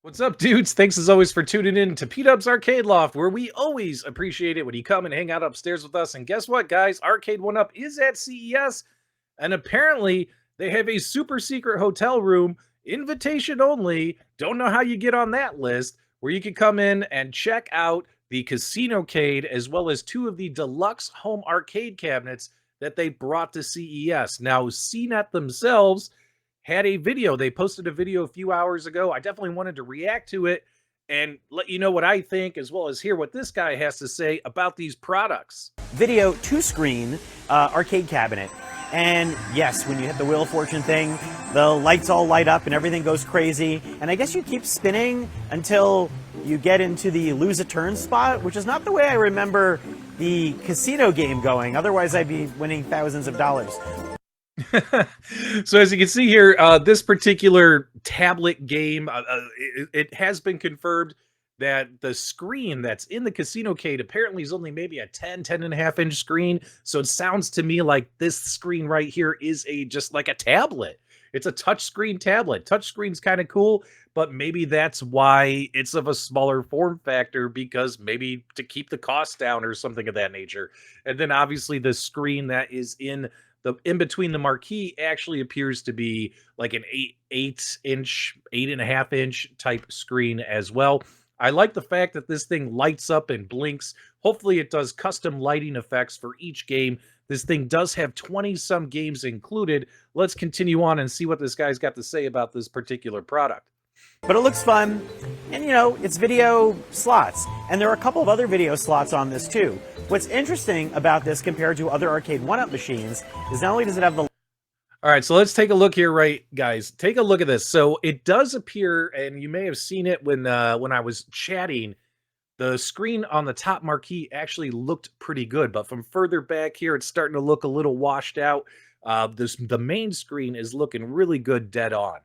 What's up, dudes? Thanks as always for tuning in to P-Dub's Arcade Loft, where we always appreciate it when you come and hang out upstairs with us. And guess what, guys? Arcade1Up is at CES, and apparently they have a super secret hotel room, invitation only. Don't know how you get on that list, where you can come in and check out the Casinocade as well as two of the deluxe home arcade cabinets that they brought to CES. Now, CNET themselves had a video. They posted a video a few hours ago. I definitely wanted to react to it and let you know what I think, as well as hear what this guy has to say about these products. Video two-screen arcade cabinet. And yes, when you hit the Wheel of Fortune thing, the lights all light up and everything goes crazy. And I guess you keep spinning until you get into the lose a turn spot, which is not the way I remember the casino game going. Otherwise, I'd be winning thousands of dollars. So as you can see here, this particular tablet game, it has been confirmed that the screen that's in the Casinocade apparently is only maybe a 10.5 inch screen. So it sounds to me like this screen right here is just like a tablet. It's a touchscreen tablet. Touchscreen's kind of cool, but maybe that's why it's of a smaller form factor, because maybe to keep the cost down or something of that nature. And then obviously the screen that is in between the marquee actually appears to be like an 8.5 inch type screen as well. I like the fact that this thing lights up and blinks. Hopefully it does custom lighting effects for each game. This thing does have 20-some games included. Let's continue on and see what this guy's got to say about this particular product. But it looks fun, and you know, it's video slots. And there are a couple of other video slots on this too. What's interesting about this compared to other Arcade1Up machines is not only does it have the... All right, so let's take a look here, right, guys? Take a look at this. So it does appear, and you may have seen it when I was chatting, the screen on the top marquee actually looked pretty good, but from further back here, it's starting to look a little washed out. The main screen is looking really good dead on.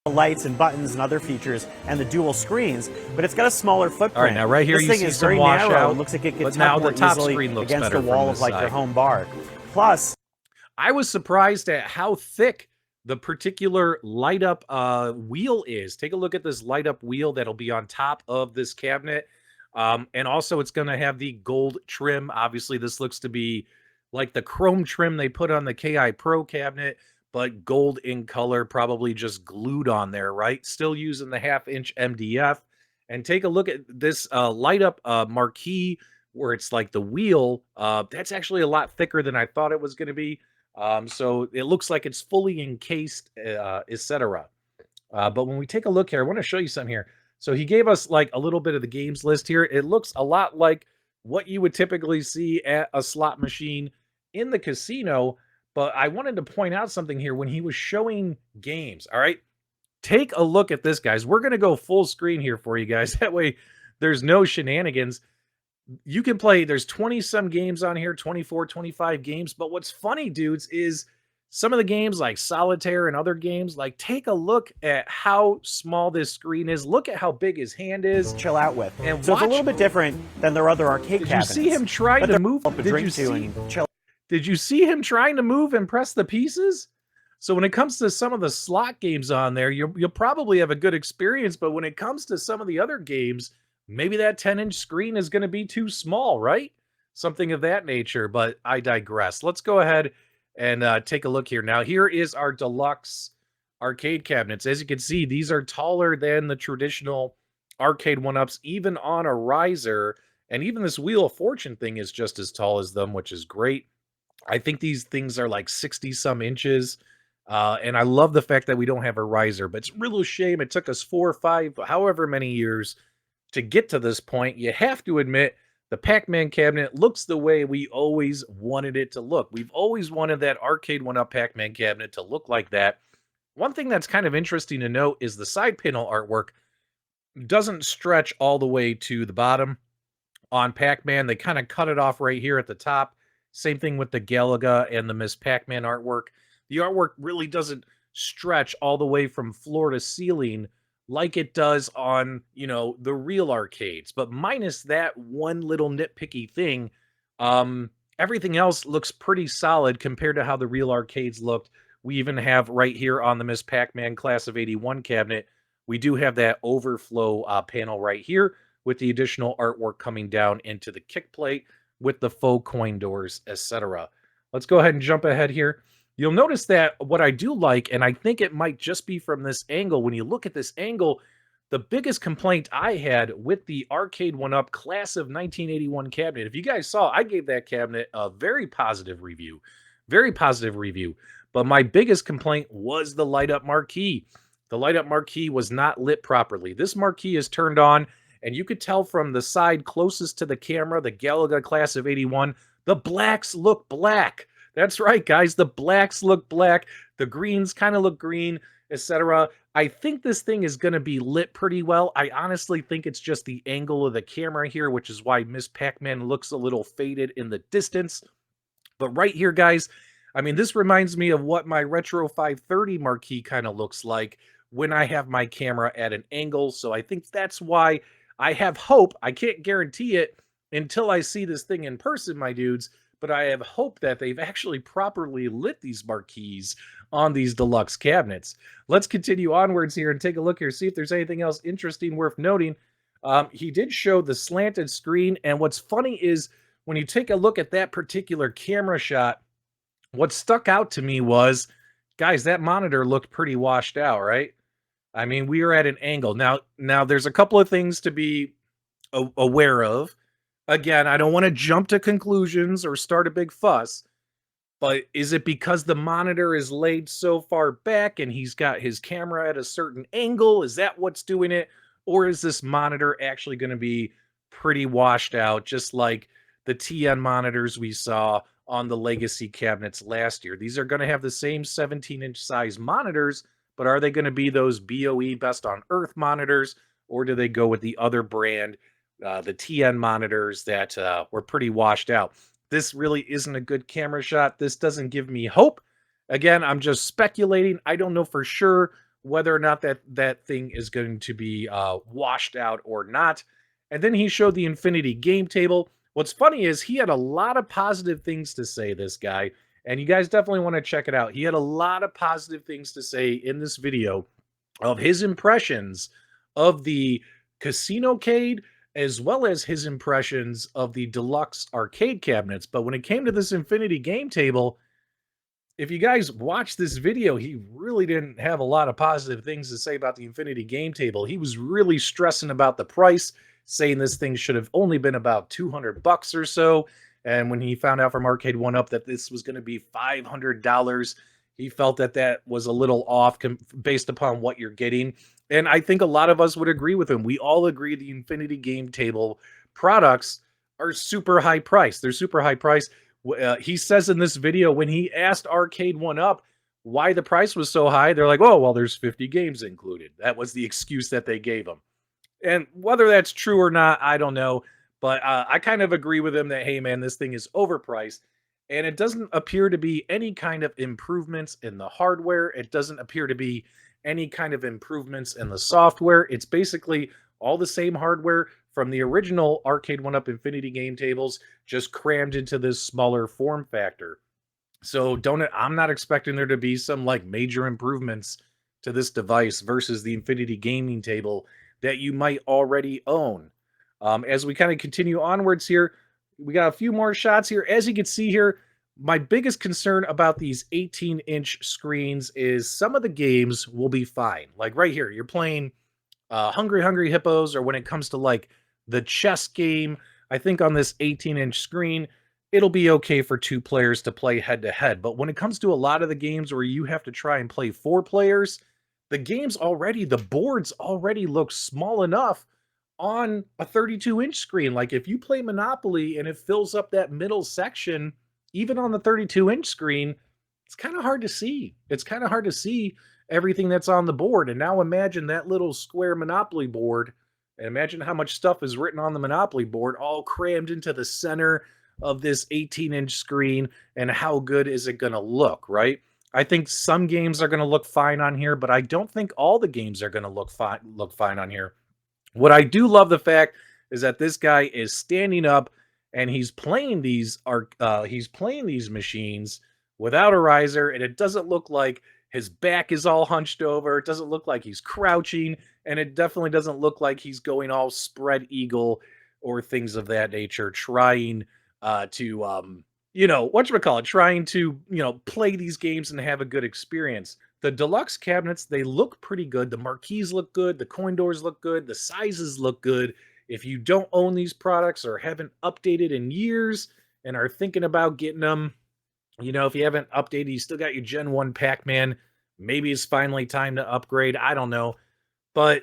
Lights and buttons and other features and the dual screens, but it's got a smaller footprint. All right, now right here this you thing see is some very washout. narrow. It looks like it gets now more the top easily screen looks against better the wall from of like side. your home bar. Plus, I was surprised at how thick the particular light up wheel is. Take a look at this light up wheel that'll be on top of this cabinet. And also it's going to have the gold trim. Obviously, this looks to be like the chrome trim they put on the KI Pro cabinet, but gold in color, probably just glued on there, right? Still using the 1/2 inch MDF. And take a look at this light up marquee where it's like the wheel. That's actually a lot thicker than I thought it was going to be. So it looks like it's fully encased, etc. But when we take a look here, I want to show you something here. So he gave us like a little bit of the games list here. It looks a lot like what you would typically see at a slot machine in the casino. But I wanted to point out something here when he was showing games. All right, take a look at this, guys. We're going to go full screen here for you guys. That way there's no shenanigans. You can play, there's 20-some games on here, 24, 25 games. But what's funny, dudes, is some of the games like Solitaire and other games, like take a look at how small this screen is. Look at how big his hand is. chill out with. And so it's a little bit different than their other arcade cabinets. Did you see him trying to move? Did you see him trying to move and press the pieces? So when it comes to some of the slot games on there, you'll probably have a good experience. But when it comes to some of the other games, maybe that 10-inch screen is going to be too small, right? Something of that nature. But I digress. Let's go ahead and take a look here. Now, here is our deluxe arcade cabinets. As you can see, these are taller than the traditional Arcade1Ups, even on a riser. And even this Wheel of Fortune thing is just as tall as them, which is great. I think these things are like 60-some inches. And I love the fact that we don't have a riser. But it's a real shame it took us 4 or 5, however many years to get to this point. You have to admit, the PAC-MAN cabinet looks the way we always wanted it to look. We've always wanted that Arcade1Up PAC-MAN cabinet to look like that. One thing that's kind of interesting to note is the side panel artwork doesn't stretch all the way to the bottom. On PAC-MAN, they kind of cut it off right here at the top. Same thing with the Galaga and the Miss Pac-Man artwork. The artwork really doesn't stretch all the way from floor to ceiling like it does on, you know, the real arcades. But minus that one little nitpicky thing, everything else looks pretty solid compared to how the real arcades looked. We even have right here on the Miss Pac-Man Class of '81 cabinet, we do have that overflow panel right here with the additional artwork coming down into the kick plate with the faux coin doors, etc. Let's go ahead and jump ahead here. You'll notice that what I do like, and I think it might just be from this angle, when you look at this angle, the biggest complaint I had with the Arcade1Up class of 1981 cabinet, if you guys saw, I gave that cabinet a very positive review. Very positive review. But my biggest complaint was the light up marquee. The light up marquee was not lit properly. This marquee is turned on, and you could tell from the side closest to the camera, the Galaga class of 81, the blacks look black. That's right, guys. The blacks look black. The greens kind of look green, etc. I think this thing is going to be lit pretty well. I honestly think it's just the angle of the camera here, which is why Miss Pac-Man looks a little faded in the distance. But right here, guys, I mean, this reminds me of what my Retro 530 marquee kind of looks like when I have my camera at an angle. So I think that's why I have hope. I can't guarantee it until I see this thing in person, my dudes, but I have hope that they've actually properly lit these marquees on these deluxe cabinets. Let's continue onwards here and take a look here, see if there's anything else interesting worth noting. He did show the slanted screen, and what's funny is when you take a look at that particular camera shot, what stuck out to me was, guys, that monitor looked pretty washed out, right? I mean, we are at an angle. Now there's a couple of things to be aware of. Again, I don't want to jump to conclusions or start a big fuss, but is it because the monitor is laid so far back and he's got his camera at a certain angle? Is that what's doing it? Or is this monitor actually going to be pretty washed out, just like the TN monitors we saw on the Legacy cabinets last year? These are going to have the same 17-inch size monitors, but are they going to be those BOE Best on Earth monitors, or do they go with the other brand, the TN monitors that were pretty washed out? This really isn't a good camera shot. This doesn't give me hope. Again, I'm just speculating. I don't know for sure whether or not that thing is going to be washed out or not. And then he showed the Infinity game table. What's funny is he had a lot of positive things to say, this guy, and you guys definitely want to check it out. He had a lot of positive things to say in this video of his impressions of the Casinocade, as well as his impressions of the deluxe arcade cabinets. But when it came to this Infinity game table, if you guys watch this video, he really didn't have a lot of positive things to say about the Infinity game table. He was really stressing about the price, saying this thing should have only been about $200 or so. And when he found out from Arcade1Up that this was going to be $500, he felt that that was a little off based upon what you're getting. And I think a lot of us would agree with him. We all agree the Infinity game table products are super high price. They're super high price. He says in this video, when he asked Arcade1Up why the price was so high, they're like, oh, well, there's 50 games included. That was the excuse that they gave him. And whether that's true or not, I don't know. But I kind of agree with him that, hey, man, this thing is overpriced. And it doesn't appear to be any kind of improvements in the hardware. It doesn't appear to be any kind of improvements in the software. It's basically all the same hardware from the original Arcade1Up Infinity game tables, just crammed into this smaller form factor. So I'm not expecting there to be some like major improvements to this device versus the Infinity gaming table that you might already own. As we kind of continue onwards here, we got a few more shots here. As you can see here, my biggest concern about these 18-inch screens is some of the games will be fine. Like right here, you're playing Hungry Hungry Hippos, or when it comes to like the chess game, I think on this 18-inch screen, it'll be okay for 2 players to play head-to-head. But when it comes to a lot of the games where you have to try and play 4 players, the boards already look small enough on a 32-inch screen. Like if you play Monopoly and it fills up that middle section, even on the 32-inch screen, it's kind of hard to see. It's kind of hard to see everything that's on the board. And now imagine that little square Monopoly board, and imagine how much stuff is written on the Monopoly board, all crammed into the center of this 18-inch screen, and how good is it going to look, right? I think some games are going to look fine on here, but I don't think all the games are going to look fine on here. What I do love the fact is that this guy is standing up and he's playing these machines without a riser, and it doesn't look like His back is all hunched over. It doesn't look like he's crouching, and it definitely doesn't look like he's going all spread eagle or things of that nature, trying to whatchamacallit, trying to, play these games and have a good experience. The deluxe cabinets, they look pretty good. The marquees look good. The coin doors look good. The sizes look good. If you don't own these products or haven't updated in years and are thinking about getting them, if you haven't updated, you still got your Gen 1 Pac-Man, maybe it's finally time to upgrade. I don't know. But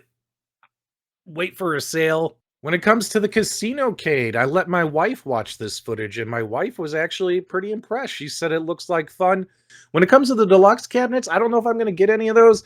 wait for a sale. When it comes to the Casinocade, I let my wife watch this footage, and my wife was actually pretty impressed. She said it looks like fun. When it comes to the deluxe cabinets, I don't know if I'm going to get any of those.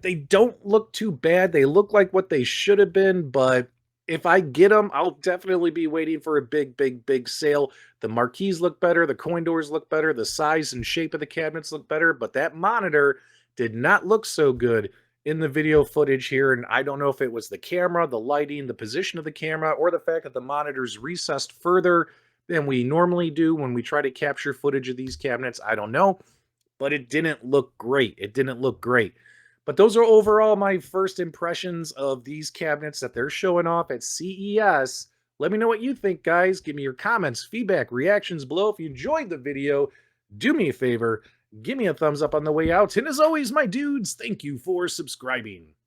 They don't look too bad. They look like what they should have been, but if I get them, I'll definitely be waiting for a big, big, big sale. The marquees look better. The coin doors look better. The size and shape of the cabinets look better, but that monitor did not look so good in the video footage here, and I don't know if it was the camera, the lighting, the position of the camera, or the fact that the monitor's recessed further than we normally do when we try to capture footage of these cabinets. I don't know, but it didn't look great. It didn't look great. But those are overall my first impressions of these cabinets that they're showing off at CES. Let me know what you think, guys. Give me your comments, feedback, reactions below. If you enjoyed the video, do me a favor, give me a thumbs up on the way out. And as always, my dudes, thank you for subscribing.